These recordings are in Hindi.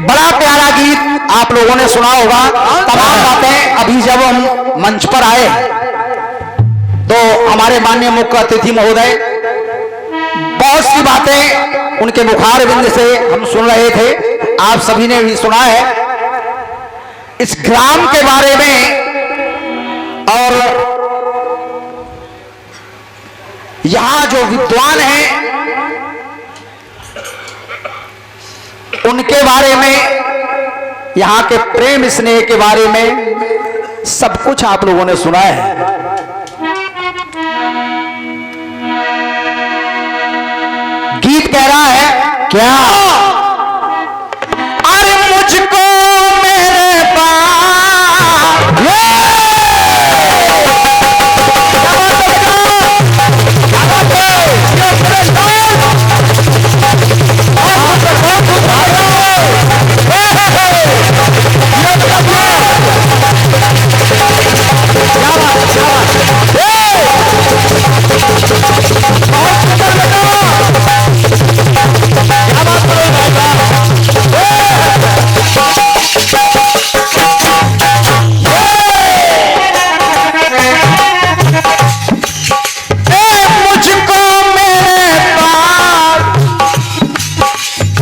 बड़ा प्यारा गीत आप लोगों ने सुना होगा। तमाम बातें अभी जब हम मंच पर आए तो हमारे माननीय मुख्य अतिथि महोदय बहुत सी बातें उनके मुखार बिंद से हम सुन रहे थे, आप सभी ने भी सुना है इस ग्राम के बारे में। और यहां जो विद्वान हैं उनके बारे में, यहां के प्रेम स्नेह के बारे में सब कुछ आप लोगों ने सुना है। गीत कह रहा है क्या, अरे मुझको मेरे पास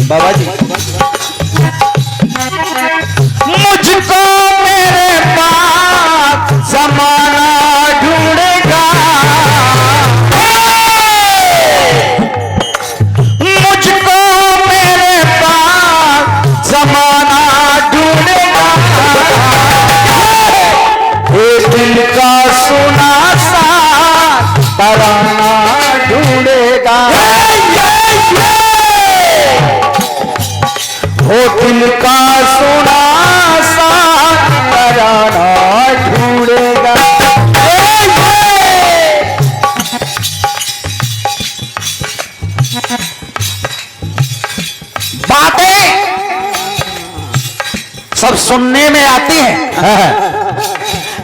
बाबा जी, मुझको मेरे पास ज़माना ढूंढेगा, मुझको मेरे पास ज़माना ढूंढेगा, एक दिल का सुना सा तराना ढूंढेगा, वो दिल का सुना सा तराना ढूंढेगा। बातें सब सुनने में आती हैं,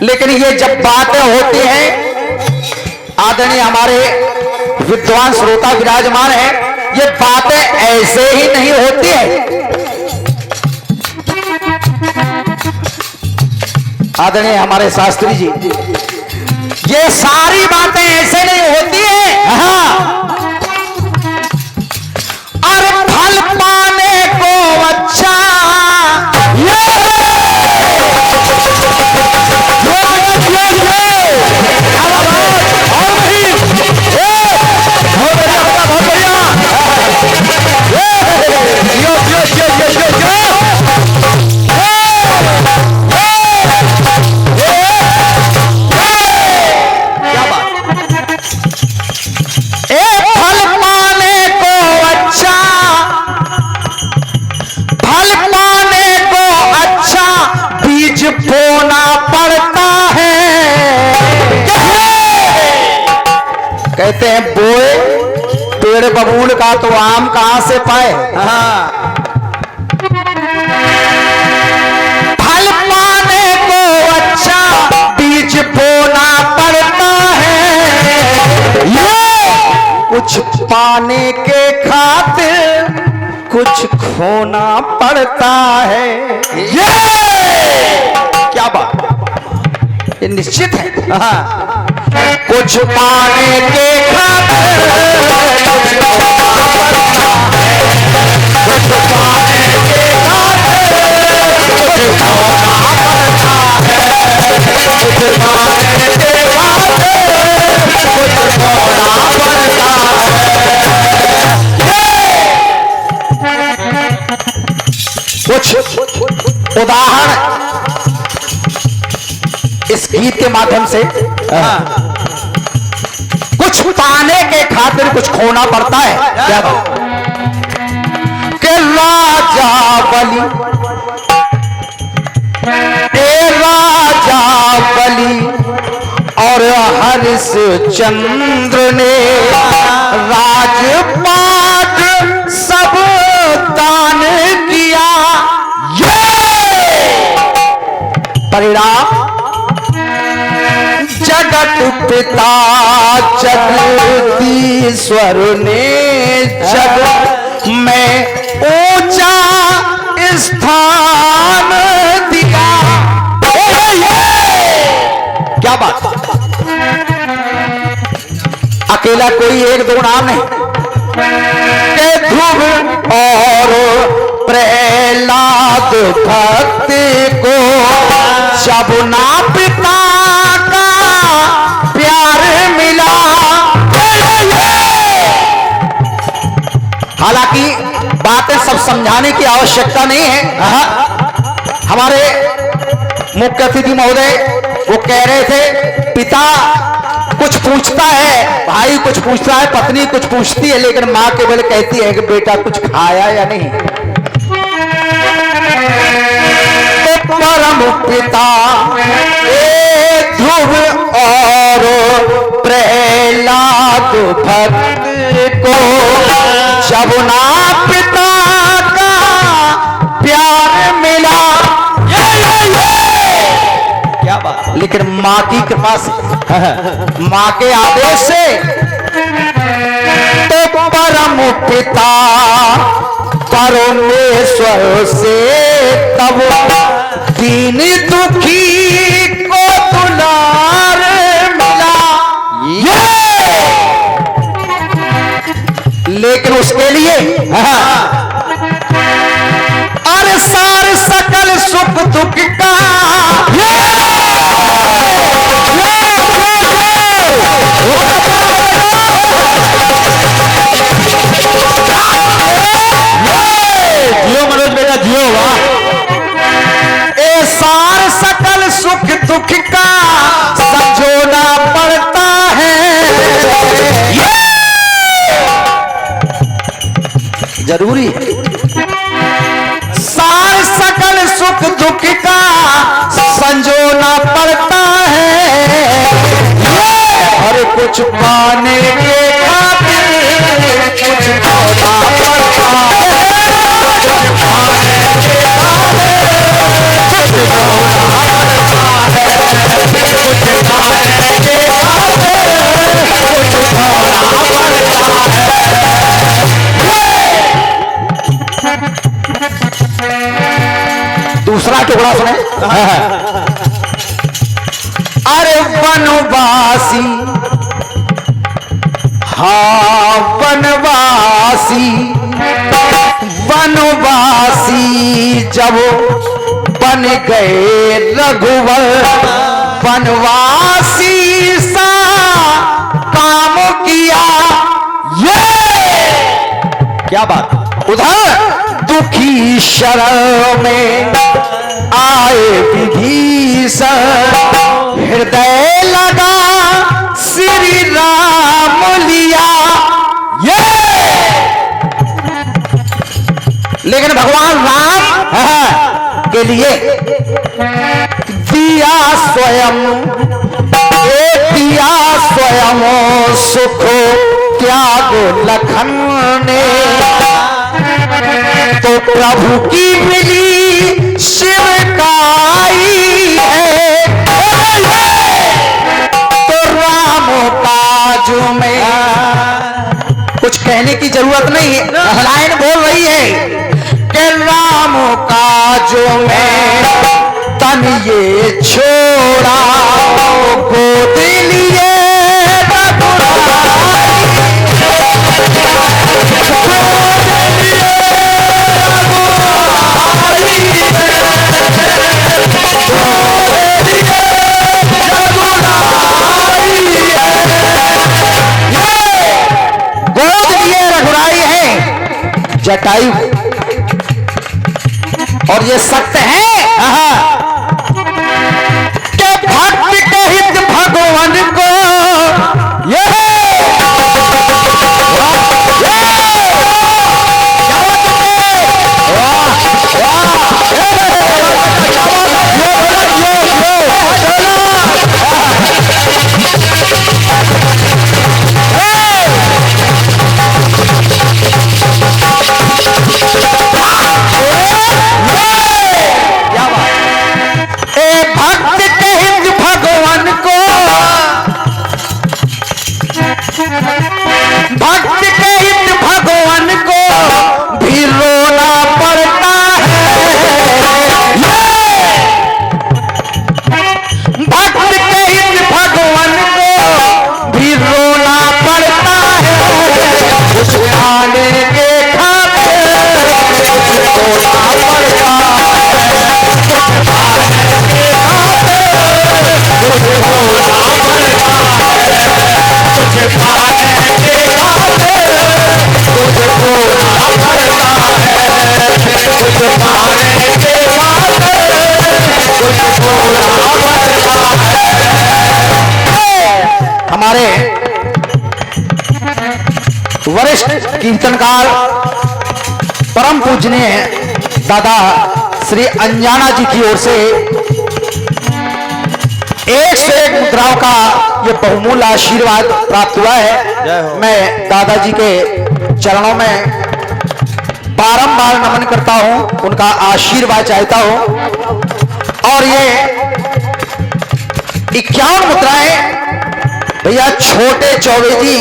लेकिन ये जब बातें होती हैं, आदरणीय हमारे विद्वान श्रोता विराजमान हैं, ये बातें ऐसे ही नहीं होती है। आदरणीय हमारे शास्त्री जी, ये सारी बातें ऐसे नहीं होती है। हाँ, अरे फल पाने को अच्छा कहते हैं बोए पेड़ बबूल का तो आम कहां से पाए। हाँ, फल पाने को अच्छा बीज बोना पड़ता है, ये कुछ पाने के खातिर कुछ खोना पड़ता है। ये क्या बात, ये निश्चित है। हाँ, कुछ पाने के खातिर कुछ खोना पड़ता है, कुछ पाने के खातिर कुछ खोना पड़ता है, कुछ पाने के खातिर कुछ खोना पड़ता है। कुछ उदाहरण इस गीत के माध्यम से, कुछ पाने के खातिर कुछ खोना पड़ता है। क्या बात के राजा बलि, राजा बलि और हरिश्चंद्र ने राजपाट सब दान किया, ये परिणाम जगत पिता जगदीश्वर ने जग में ऊंचा स्थान बेटा कोई एक दो नाम नहीं के ध्रुव और प्रहलाद भक्त को जब ना पिता का प्यार मिला। हालांकि बातें सब समझाने की आवश्यकता नहीं है। हमारे मुख्य अतिथि महोदय वो कह रहे थे पिता कुछ पूछता है, भाई कुछ पूछता है, पत्नी कुछ पूछती है, लेकिन मां केवल कहती है कि बेटा कुछ खाया या नहीं। तो परम पिता ध्रुव और प्रहलाद भक्त को जब ना पिता का प्यार मिला। क्या बात, लेकिन मां की कृपा से, मां के आदेश से तो परम पिता परमेश्वर से तब दीन दुखी को दुलार मिला। लेकिन उसके लिए अरे सार सकल सुख दुख का जियो मनोज बेटा जियो। वाह, ए सार सकल सुख दुख का समझोना पड़ता है। जरूरी है सार सकल सुख दुख का संजोना पड़ता है। और कुछ पाने के खातिर कुछ खोना पड़ता है। दूसरा टुकड़ा सुने। अरे वनवासी, हाँ वनवासी, वनवासी जब बन गए रघुवर, वनवासी सा काम किया। ये क्या बात। उधर दुखी शरण में आए विभीषण, हृदय लगा श्री राम लिया। ये लेकिन भगवान राम के लिए दिया स्वयं, दिया स्वयं सुख त्याग लखन ने। तो प्रभु की मिली शिवकाई है, तो राम काज में कुछ कहने की जरूरत नहीं है। लाइन बोल रही है कि राम काज में तन ये छोड़ा, गोद लिए जटायु, और ये सत्य है कि भक्त के हित भगवान को ये वरिष्ठ कीर्तनकार परम पूजनीय दादा श्री अंजाना जी की ओर से 101 मुद्राओं का ये बहुमूल्य आशीर्वाद प्राप्त हुआ है। मैं दादाजी के चरणों में बारंबार नमन करता हूं, उनका आशीर्वाद चाहता हूं। और ये 51 मुद्राएं भैया छोटे चौबे जी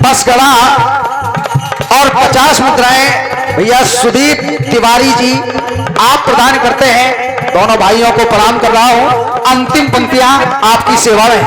बसगढ़ा और 50 मुद्राएं भैया सुदीप तिवारी जी आप प्रदान करते हैं। दोनों भाइयों को प्रणाम कर रहा हूं। अंतिम पंक्तियां आपकी सेवा में।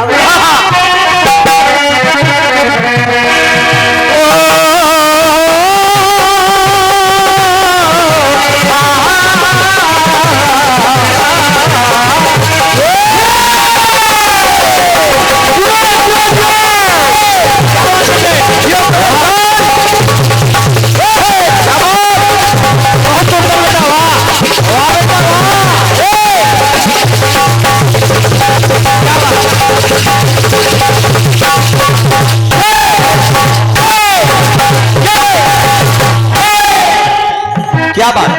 क्या बात।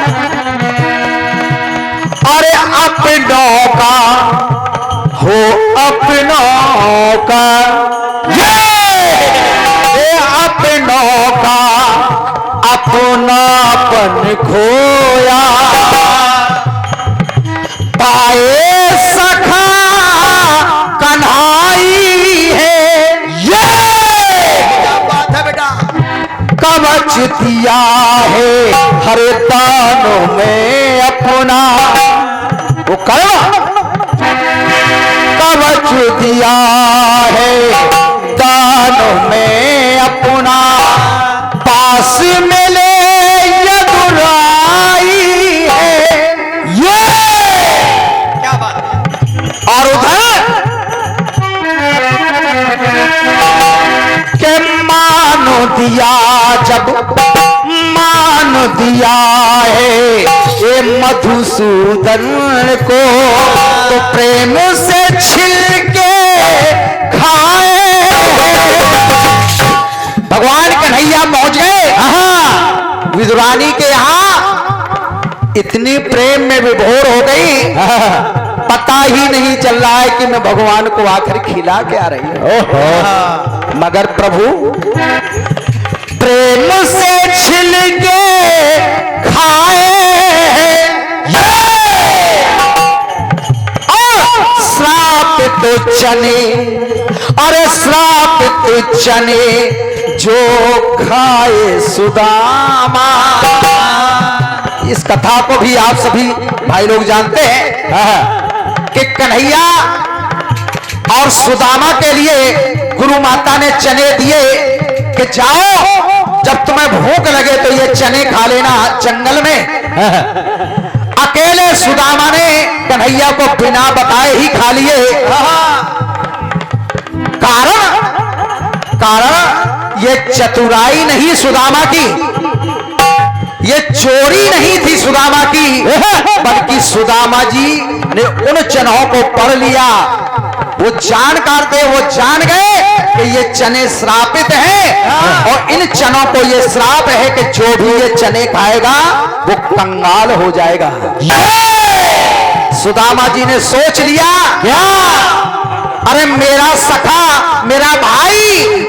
अरे अपनों का हो अपनों का ये अपनों का अपनापन खोया पाए सखा कन्हाई है ये क्या बात है बेटा। कवच दिया है हर दानों में अपना वो करो कवच दिया है दानों में अपना पास मिले यदुराई है ये क्या बात। और उधर के मानो दिया जब मान दिया है ये मधुसूदन को तो प्रेम से छिलके खाए। भगवान कन्हैया पहुंच गए विदुरानी के यहां। इतनी प्रेम में विभोर हो गई पता ही नहीं चल रहा है कि मैं भगवान को आखिर खिला क्या रही हूं। मगर प्रभु प्रेम से छिलके खाए और श्रापित चने अरे श्रापित चने जो खाए सुदामा। इस कथा को भी आप सभी भाई लोग जानते हैं कि कन्हैया और सुदामा के लिए गुरु माता ने चने दिए कि जाओ जब तुम्हें भूख लगे तो ये चने खा लेना जंगल में। अकेले सुदामा ने कन्हैया को बिना बताए ही खा लिए। कारण ये चतुराई नहीं सुदामा की, ये चोरी नहीं थी सुदामा की, बल्कि सुदामा जी ने उन चनों को पढ़ लिया। वो जानकार थे, वो जान गए कि ये चने श्रापित हैं और इन चनों को ये श्राप है कि जो भी ये चने खाएगा वो कंगाल हो जाएगा। सुदामा जी ने सोच लिया क्या अरे मेरा सखा मेरा भाई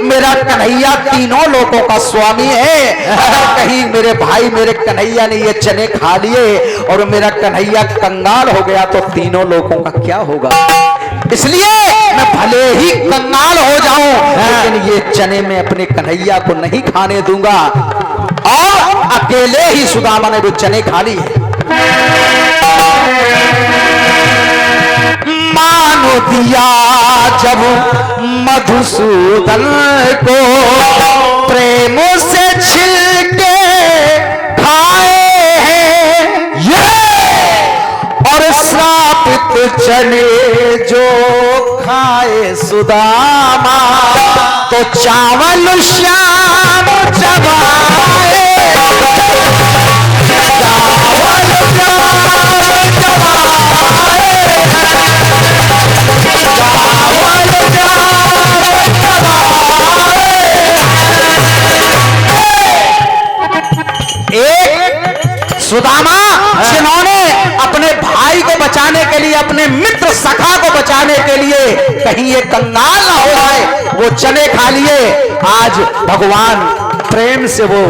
मेरा कन्हैया तीनों लोगों का स्वामी है। अगर कहीं मेरे भाई मेरे कन्हैया ने ये चने खा लिए और मेरा कन्हैया कंगाल हो गया तो तीनों लोगों का क्या होगा। इसलिए मैं भले ही कंगाल हो जाऊं लेकिन ये चने में अपने कन्हैया को नहीं खाने दूंगा। और अकेले ही सुदामा ने वो चने खा लिए। मानो दिया जब मधुसूदन को प्रेम से छिलके खाए हैं ये और श्रापित चने जो खाए सुदामा तो चावल श्याम चबाए। चावल सुदामा जिन्होंने अपने भाई को बचाने के लिए, अपने मित्र सखा को बचाने के लिए कहीं ये कंगाल ना हो जाए, वो चने खा लिए। आज भगवान प्रेम से वो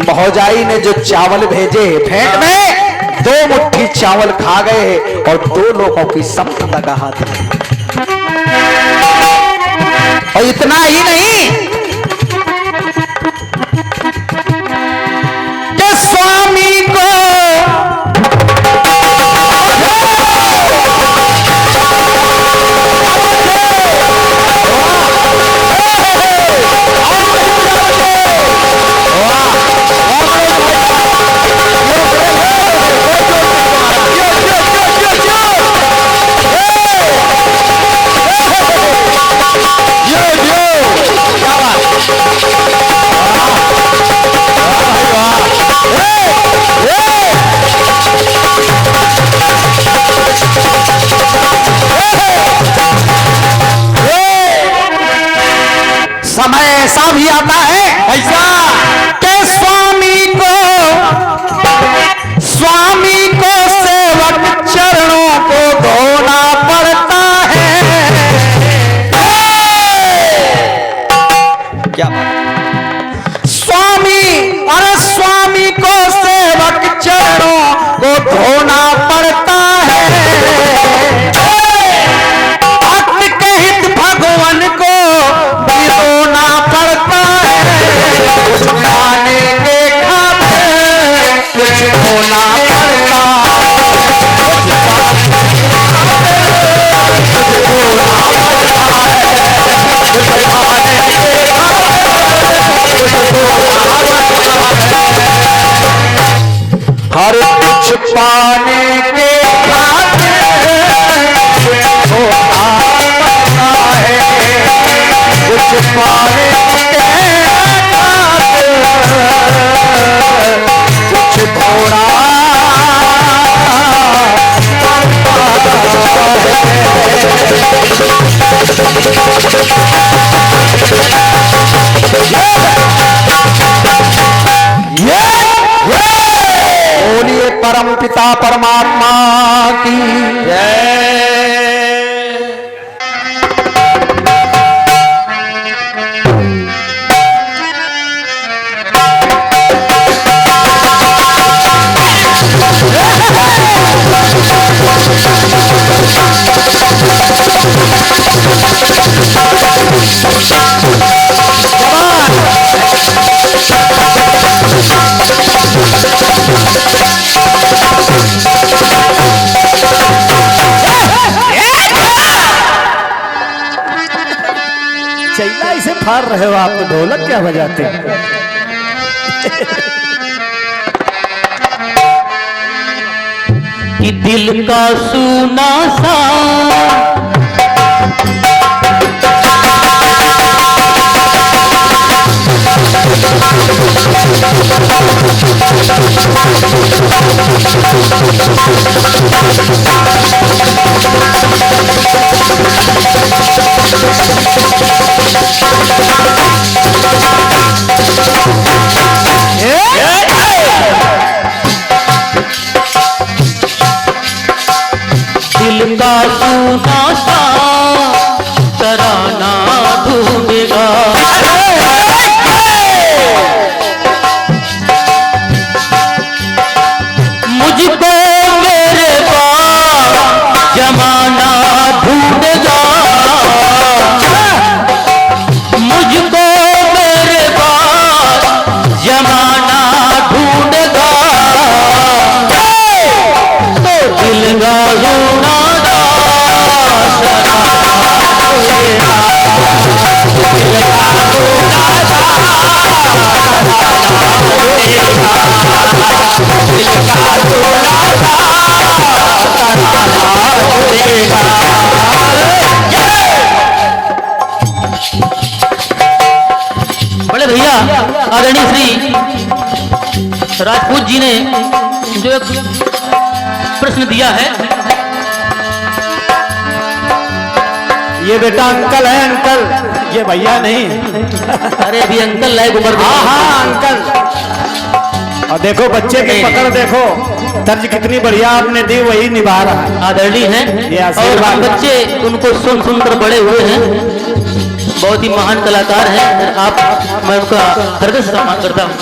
महोजाई ने जो चावल भेजे भेंट में, 2 मुट्ठी चावल खा गए और 2 लोगों की संपदा हाथ में। और इतना ही नहीं कि स्वामी को समय ऐसा भी आता है ऐसा कि स्वामी को सेवक चरणों को धोना पड़ता है। क्या स्वामी को सेवक चरणों को धोना पड़ता है। भक्त के हित भगवान को रोना पड़ता है। कुछ खाने के खातिर कुछ होना पड़ता हर कुछ पाने के खातिर होना पड़ता है। कुछ पाने के खातिर कुछ थोड़ा बोलिए परम पिता परमात्मा की जय। चैला इसे फाड़ रहे हो आप, तो ढोलक क्या बजाते हैं? कि दिल का सूना सा दिल का सूना सा तराना ढूंढेगा। मुझको मेरे पास जमाना ढूंढेगा। मुझको मेरे पास जमाना ढूंढेगा। तो दिल का सूना बड़े भैया आदरणीय श्री राजपूत जी ने जो एक प्रश्न दिया है, ये बेटा अंकल है, अंकल, ये भैया नहीं। अरे अभी अंकल लायक उम्र। हाँ अंकल। और देखो बच्चे की पकड़ देखो, तर्ज कितनी बढ़िया आपने दी, वही निभा रहा है। आदरणीय हैं ये और आशीर्वाद हम बच्चे उनको सुन सुनकर बड़े हुए हैं, बहुत ही महान कलाकार हैं। आप मैं उनका हृदय से सम्मान करता हूँ।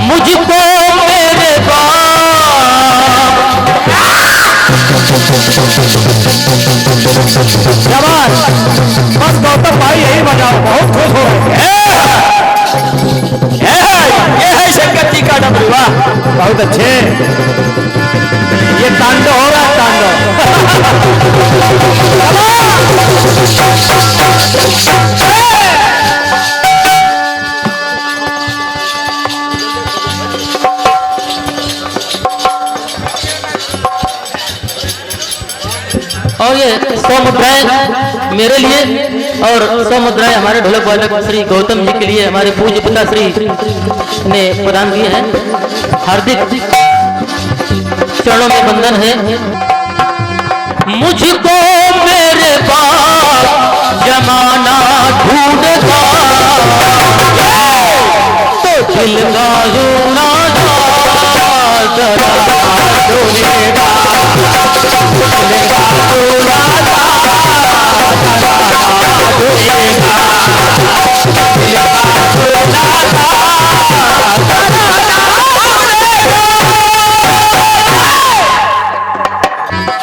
मुझको मेरे शाबाश, बस गौतम भाई यही बजाओ, बहुत खुश हो ये है शंकर जी का डमरू, वाह बहुत अच्छे। ये तांडव हो रहा है, तांडव। और ये 100 मुद्राएं मेरे लिए और 100 मुद्राएं हमारे ढोलक वादक श्री गौतम जी के लिए हमारे पूज्य पिता श्री ने प्रदान किए हैं। हार्दिक चरणों में वंदन है। मुझको मेरे बाप जमाना ढूंढता तो दिल का रोना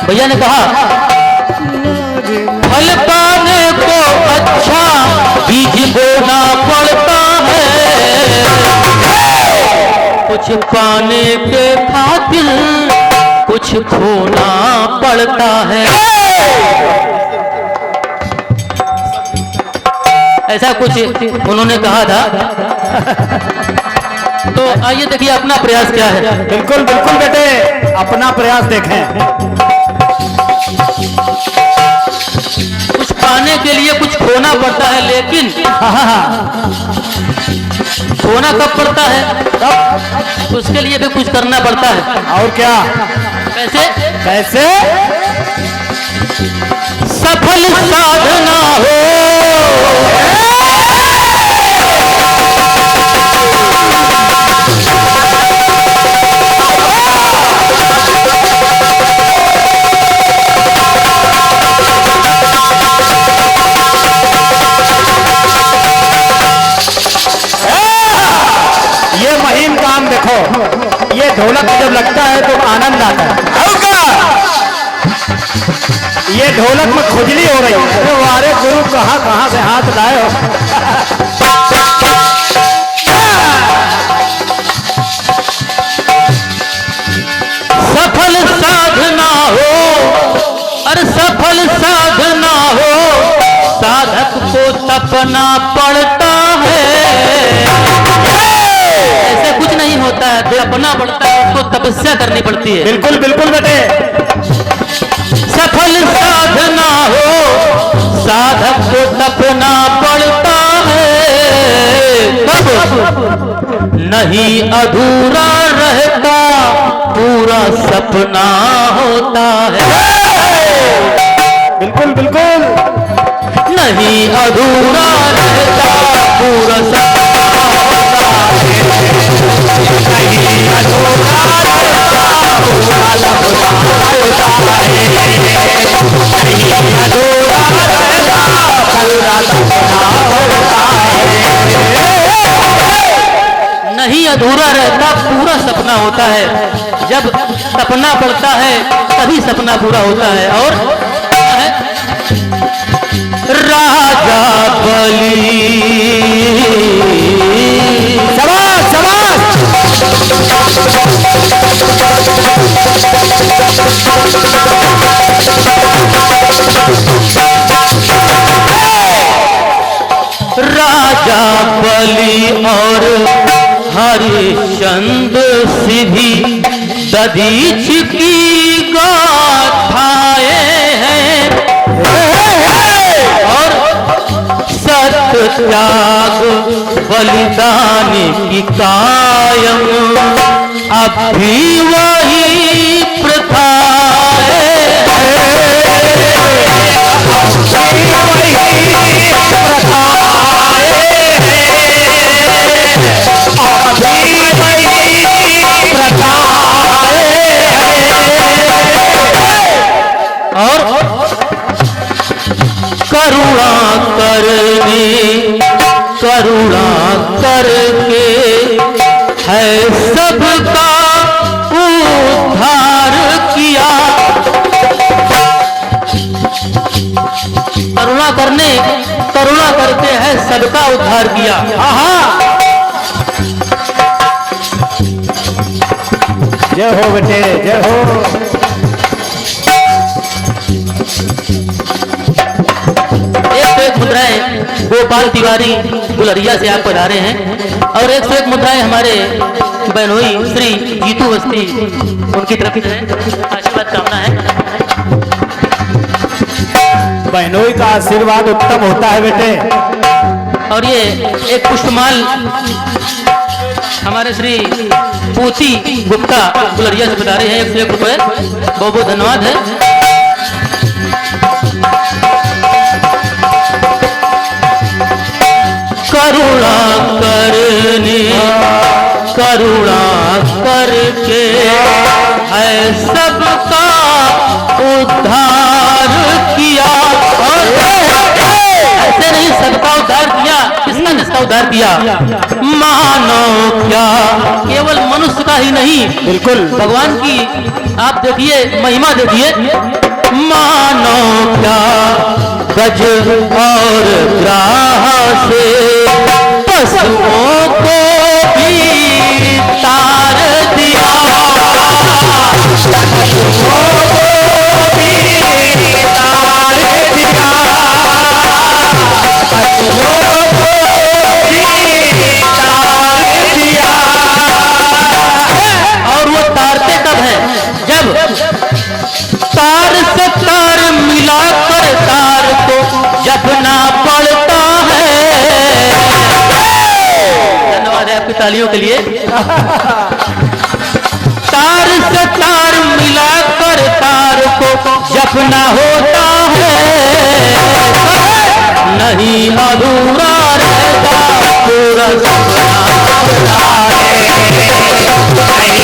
भैया ने कहा फल पाने को अच्छा बीज बोना पड़ता है, कुछ पाने के खातिर कुछ खोना पड़ता है। ऐसा कुछ उन्होंने कहा था। तो आइए देखिए अपना प्रयास क्या है। बिल्कुल बिल्कुल बेटे, अपना प्रयास देखें। कुछ पाने के लिए कुछ खोना पड़ता है, लेकिन खोना कब पड़ता है? तब उसके लिए भी कुछ करना पड़ता है। और क्या? कैसे? कैसे? सफल साधना हो देखो, ये ढोलक जब लगता है तो आनंद आता है। ये ढोलक में खुजली हो रही है। अरे वारे गुरु, कहाँ कहाँ से हाथ लाए हो। सफल साधना हो, अरे सफल साधना हो, साधक को तपना पड़ता है। ऐसे कुछ नहीं होता है, तपना पड़ता है, उसको तपस्या करनी पड़ती है। बिल्कुल बिल्कुल बेटे। सफल साधना हो, साधक को तपना पड़ता है, तब नहीं अधूरा रहता, पूरा सपना होता है। बिल्कुल बिल्कुल, नहीं अधूरा रहता, पूरा सपना होता है। नहीं अधूरा रहता, पूरा सपना होता है। नहीं अधूरा रहता, पूरा सपना होता है। नहीं अधूरा रहता, पूरा सपना होता है। जब सपना पड़ता है तभी सपना पूरा होता है। और राजा बलि, शाबाश शाबाश, राजा बलि और हरिश्चंद्र से भी दधीच की गाथाएं हैं, और सत्य त्याग बलिदान की कायम अब भी वही प्रथा है। करुणा करके है सबका उद्धार किया। करुणा करके है सबका उद्धार किया। जय हो बेटे, जय हो। एक मुद्राएं गोपाल तिवारी गुलरिया से आप पधारे हैं और एक से एक मुद्राएं हमारे बहनोई श्री जीतू वस्ती उनकी तरफ से आशीर्वाद कामना है। बहनोई का आशीर्वाद उत्तम होता है बेटे। और ये एक पुष्पमाल हमारे श्री पूती गुप्ता गुलरिया से बता रहे हैं, 101 रुपए। बहुत बहुत धन्यवाद है। करुणा करके है सबका उद्धार किया। और ऐसे नहीं, सबका उद्धार किया। किसका उद्धार किया? मानो क्या केवल मनुष्य का ही नहीं, बिल्कुल भगवान की आप देखिए महिमा देखिए। मानो क्या गज और ग्राह से पशुओं को भी तार दिया। और वो तारते तब है जब तार से तार मिलाकर तार को जपना पड़ता है। धन्यवाद है आपकी तालियों के लिए। तार से तार मिलाकर तार को जपना होता है, नहीं अधूरा रहता पूरा सपना होता है। नहीं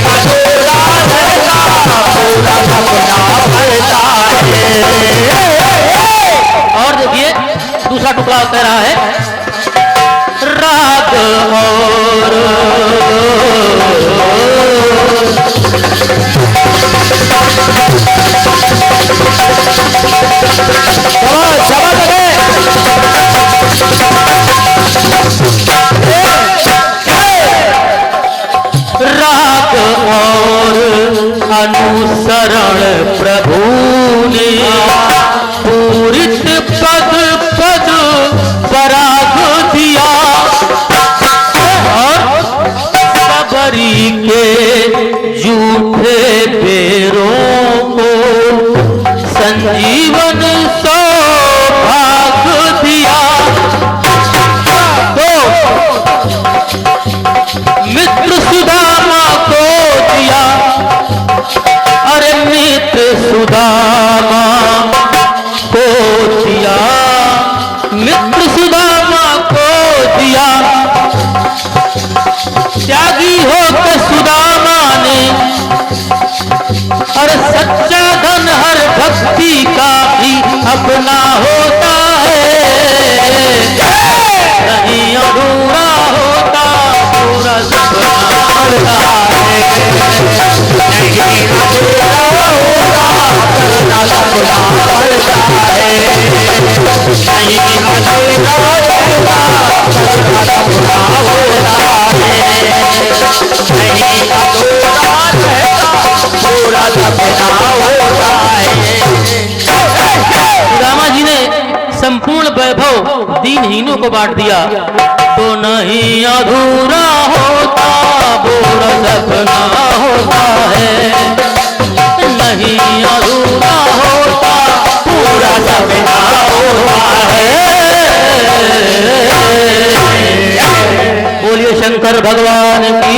अधूरा और देखिए दूसरा टुकड़ा कह रहा है राग और राग और अनुसरण प्रभु ने पूरित पद पद पराग दिया। और सबरी के झूठे बेरों को संजीवन सौभाग दिया। तो मित्र सुदामा को दिया, अरे मित्र सुदामा को दिया, मित्र सुदामा को दिया। त्यागी होकर सुदामा ने, अरे सच्चा धन हर भक्ति का भी अपना होता है, नहीं अधूरा होता पूरा सपना होता है। नहीं अधूरा होता पूरा सपना होता है। नहीं अधूरा होता पूरा सपना होता है। नहीं अधूरा पूरा सपना होता है। रामा जी ने संपूर्ण वैभव दीनहीनों को बांट दिया, तो नहीं अधूरा होता पूरा सपना होता है। नहीं अधूरा होता पूरा सपना होता है। बोलिए शंकर भगवान की।